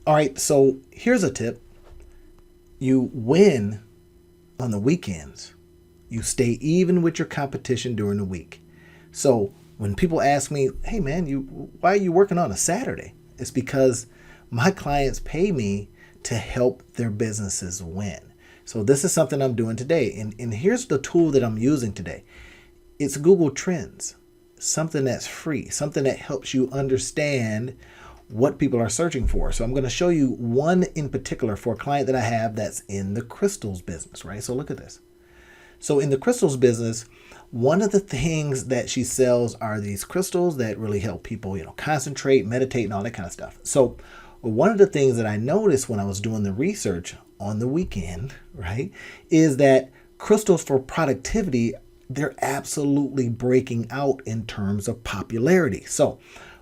All right, so here's a tip. You win on the weekends. You stay even with your competition during the week. So when people ask me, "Hey man, why are you working on a Saturday?" It's because my clients pay me to help their businesses win. So this is something I'm doing today. And here's the tool that I'm using today. It's Google Trends, something that's free, something that helps you understand what people are searching for. So I'm going to show you one in particular for a client that I have that's in the crystals business, right? So look at this. So in the crystals business, one of the things that she sells are these crystals that really help people, concentrate, meditate, and all that kind of stuff. So one of the things that I noticed when I was doing the research on the weekend, right, is that crystals for productivity, they're absolutely breaking out in terms of popularity. So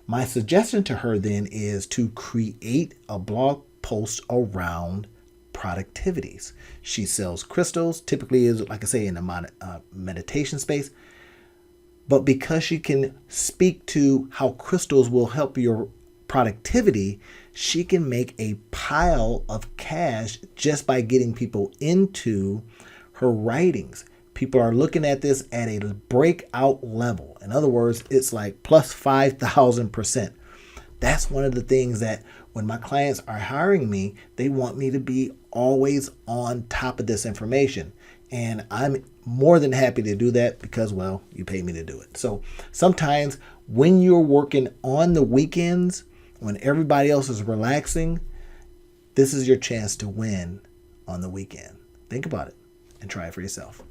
my suggestion to her then is to create a blog post around productivities. She sells crystals, typically is, like I say, in the meditation space. But because she can speak to how crystals will help your productivity, she can make a pile of cash just by getting people into her writings. People are looking at this at a breakout level. In other words, it's like plus 5,000%. That's one of the things that when my clients are hiring me, they want me to be always on top of this information. And I'm more than happy to do that because, well, you pay me to do it. So sometimes when you're working on the weekends, when everybody else is relaxing, this is your chance to win on the weekend. Think about it and try it for yourself.